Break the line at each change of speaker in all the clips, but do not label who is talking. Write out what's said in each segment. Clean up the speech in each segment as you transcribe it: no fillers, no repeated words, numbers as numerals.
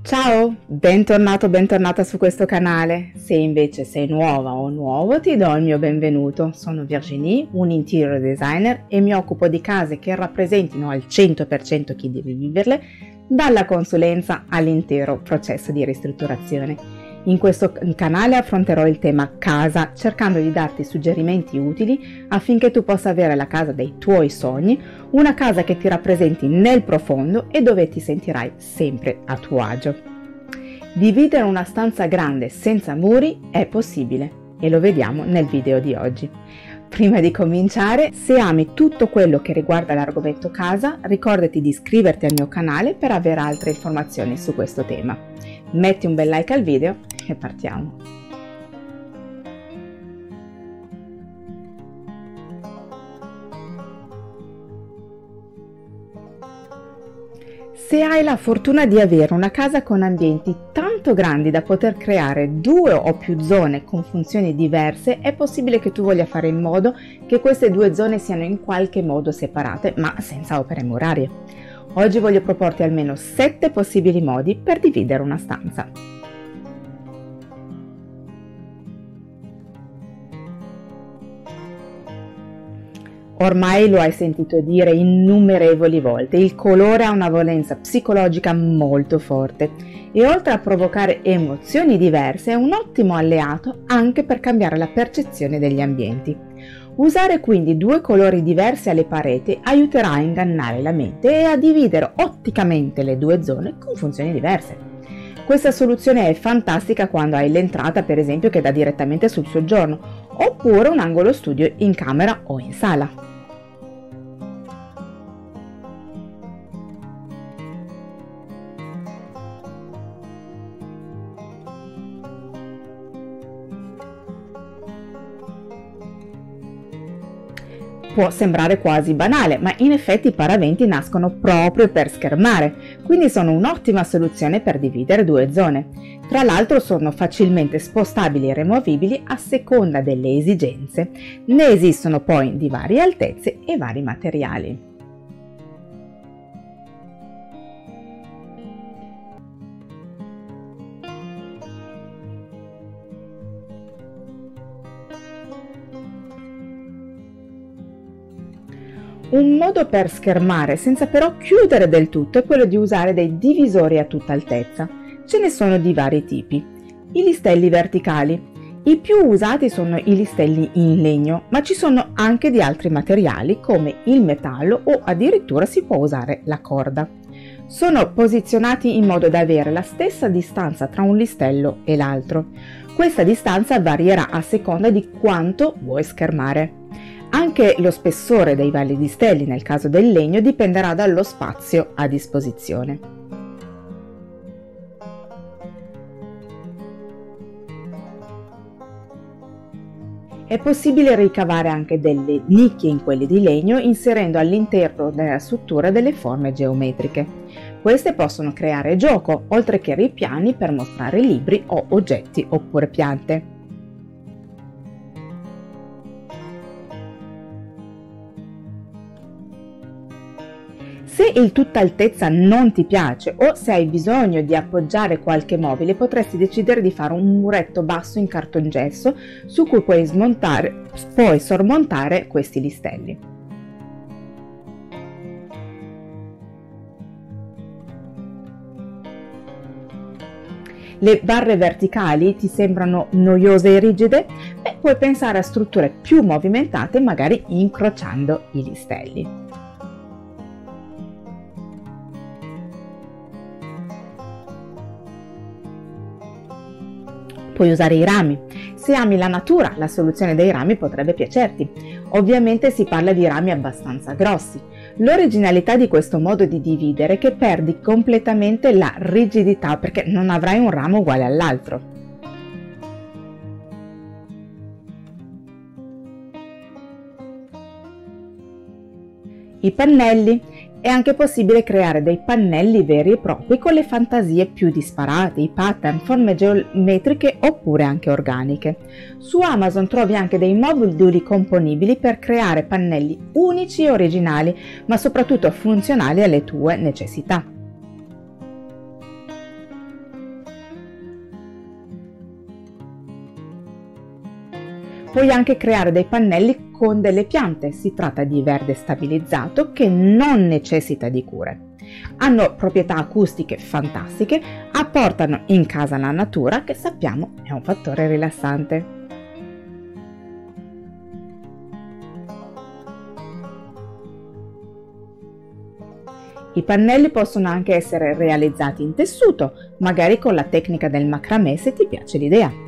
Ciao, bentornato, bentornata su questo canale. Se invece sei nuova o nuovo ti do il mio benvenuto. Sono Virginie, un interior designer e mi occupo di case che rappresentino al 100% chi deve viverle, dalla consulenza all'intero processo di ristrutturazione. In questo canale affronterò il tema casa, cercando di darti suggerimenti utili affinché tu possa avere la casa dei tuoi sogni, una casa che ti rappresenti nel profondo e dove ti sentirai sempre a tuo agio. Dividere una stanza grande senza muri è possibile e lo vediamo nel video di oggi. Prima di cominciare, se ami tutto quello che riguarda l'argomento casa, ricordati di iscriverti al mio canale per avere altre informazioni su questo tema. Metti un bel like al video e partiamo. Se hai la fortuna di avere una casa con ambienti tanto grandi da poter creare due o più zone con funzioni diverse, è possibile che tu voglia fare in modo che queste due zone siano in qualche modo separate, ma senza opere murarie. Oggi voglio proporti almeno 7 possibili modi per dividere una stanza. Ormai lo hai sentito dire innumerevoli volte, il colore ha una valenza psicologica molto forte e oltre a provocare emozioni diverse è un ottimo alleato anche per cambiare la percezione degli ambienti. Usare quindi due colori diversi alle pareti aiuterà a ingannare la mente e a dividere otticamente le due zone con funzioni diverse. Questa soluzione è fantastica quando hai l'entrata, per esempio, che dà direttamente sul soggiorno, oppure un angolo studio in camera o in sala. Può sembrare quasi banale, ma in effetti i paraventi nascono proprio per schermare, quindi sono un'ottima soluzione per dividere due zone. Tra l'altro sono facilmente spostabili e removibili a seconda delle esigenze. Ne esistono poi di varie altezze e vari materiali. Un modo per schermare senza però chiudere del tutto è quello di usare dei divisori a tutta altezza. Ce ne sono di vari tipi. I listelli verticali. I più usati sono i listelli in legno, ma ci sono anche di altri materiali come il metallo o addirittura si può usare la corda. Sono posizionati in modo da avere la stessa distanza tra un listello e l'altro. Questa distanza varierà a seconda di quanto vuoi schermare. Anche lo spessore dei vari listelli nel caso del legno dipenderà dallo spazio a disposizione. È possibile ricavare anche delle nicchie in quelli di legno inserendo all'interno della struttura delle forme geometriche. Queste possono creare gioco, oltre che ripiani per mostrare libri o oggetti oppure piante. Se il tutta altezza non ti piace o se hai bisogno di appoggiare qualche mobile, potresti decidere di fare un muretto basso in cartongesso su cui puoi sormontare questi listelli. Le barre verticali ti sembrano noiose e rigide? Beh, puoi pensare a strutture più movimentate, magari incrociando i listelli. Puoi usare i rami. Se ami la natura, la soluzione dei rami potrebbe piacerti. Ovviamente si parla di rami abbastanza grossi. L'originalità di questo modo di dividere è che perdi completamente la rigidità perché non avrai un ramo uguale all'altro. I pannelli. È anche possibile creare dei pannelli veri e propri con le fantasie più disparate, i pattern, forme geometriche oppure anche organiche. Su Amazon trovi anche dei moduli componibili per creare pannelli unici e originali, ma soprattutto funzionali alle tue necessità. Puoi anche creare dei pannelli con delle piante, si tratta di verde stabilizzato che non necessita di cure. Hanno proprietà acustiche fantastiche, apportano in casa la natura che sappiamo è un fattore rilassante. I pannelli possono anche essere realizzati in tessuto, magari con la tecnica del macramè se ti piace l'idea,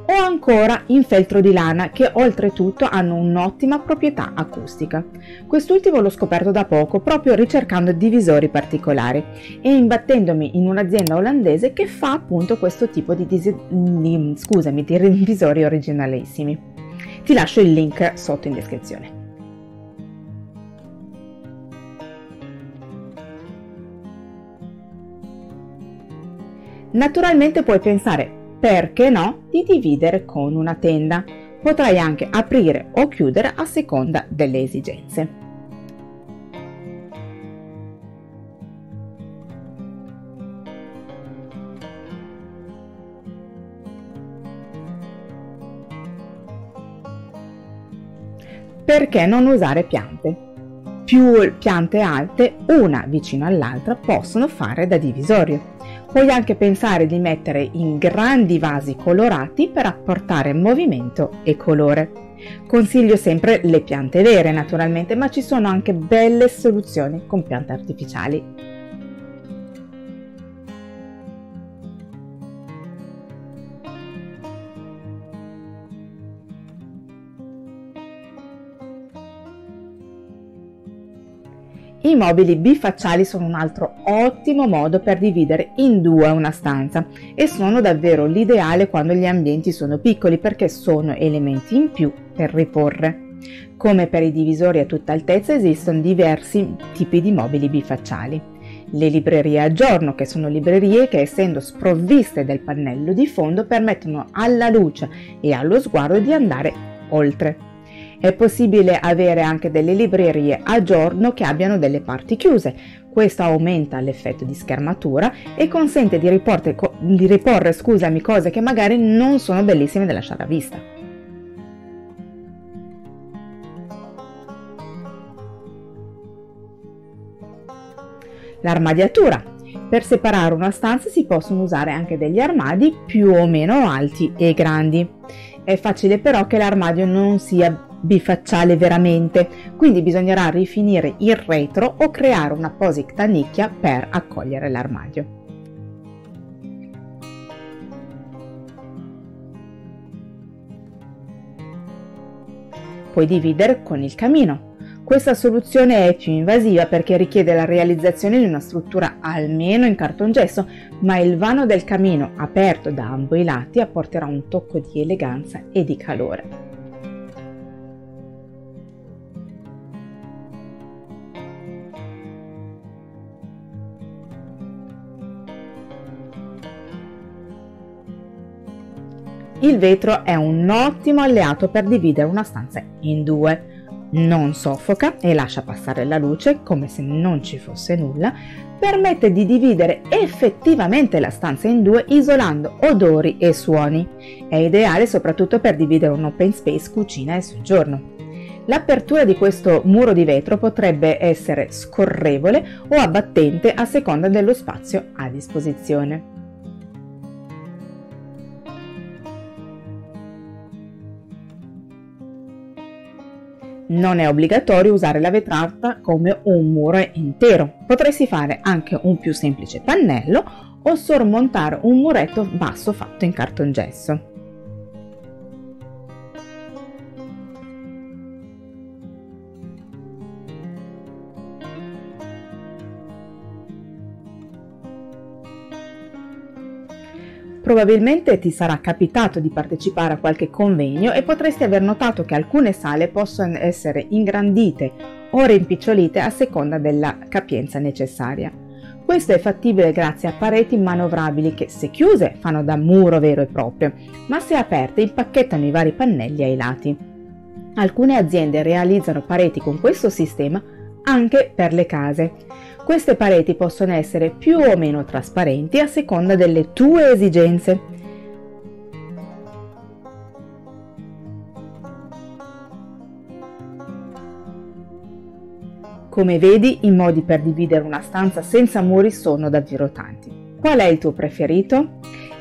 o ancora in feltro di lana che oltretutto hanno un'ottima proprietà acustica. Quest'ultimo l'ho scoperto da poco proprio ricercando divisori particolari e imbattendomi in un'azienda olandese che fa appunto questo tipo di divisori originalissimi. Ti lascio il link sotto in descrizione. Naturalmente puoi pensare, perché no, di dividere con una tenda. Potrai anche aprire o chiudere a seconda delle esigenze. Perché non usare piante? Più piante alte, una vicino all'altra, possono fare da divisorio. Puoi anche pensare di mettere in grandi vasi colorati per apportare movimento e colore. Consiglio sempre le piante vere naturalmente, ma ci sono anche belle soluzioni con piante artificiali. I mobili bifacciali sono un altro ottimo modo per dividere in due una stanza e sono davvero l'ideale quando gli ambienti sono piccoli perché sono elementi in più per riporre. Come per i divisori a tutta altezza esistono diversi tipi di mobili bifacciali. Le librerie a giorno, che sono librerie che essendo sprovviste del pannello di fondo permettono alla luce e allo sguardo di andare oltre. È possibile avere anche delle librerie a giorno che abbiano delle parti chiuse. Questo aumenta l'effetto di schermatura e consente di riporre cose che magari non sono bellissime da lasciare a vista. L'armadiatura. Per separare una stanza si possono usare anche degli armadi più o meno alti e grandi. È facile però che l'armadio non sia bifacciale veramente, quindi bisognerà rifinire il retro o creare un'apposita nicchia per accogliere l'armadio. Puoi dividere con il camino. Questa soluzione è più invasiva perché richiede la realizzazione di una struttura almeno in cartongesso, ma il vano del camino aperto da ambo i lati apporterà un tocco di eleganza e di calore. Il vetro è un ottimo alleato per dividere una stanza in due. Non soffoca e lascia passare la luce come se non ci fosse nulla, permette di dividere effettivamente la stanza in due isolando odori e suoni. È ideale soprattutto per dividere un open space cucina e soggiorno. L'apertura di questo muro di vetro potrebbe essere scorrevole o abbattente a seconda dello spazio a disposizione. Non è obbligatorio usare la vetrata come un muro intero, potresti fare anche un più semplice pannello o sormontare un muretto basso fatto in cartongesso. Probabilmente ti sarà capitato di partecipare a qualche convegno e potresti aver notato che alcune sale possono essere ingrandite o rimpicciolite a seconda della capienza necessaria. Questo è fattibile grazie a pareti manovrabili che, se chiuse, fanno da muro vero e proprio, ma se aperte impacchettano i vari pannelli ai lati. Alcune aziende realizzano pareti con questo sistema anche per le case. Queste pareti possono essere più o meno trasparenti a seconda delle tue esigenze. Come vedi, i modi per dividere una stanza senza muri sono davvero tanti. Qual è il tuo preferito?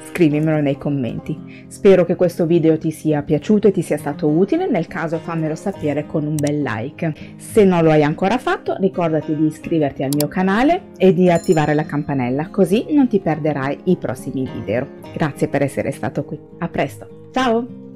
Scrivimelo nei commenti. Spero che questo video ti sia piaciuto e ti sia stato utile, nel caso fammelo sapere con un bel like. Se non lo hai ancora fatto, ricordati di iscriverti al mio canale e di attivare la campanella, così non ti perderai i prossimi video. Grazie per essere stato qui. A presto, ciao!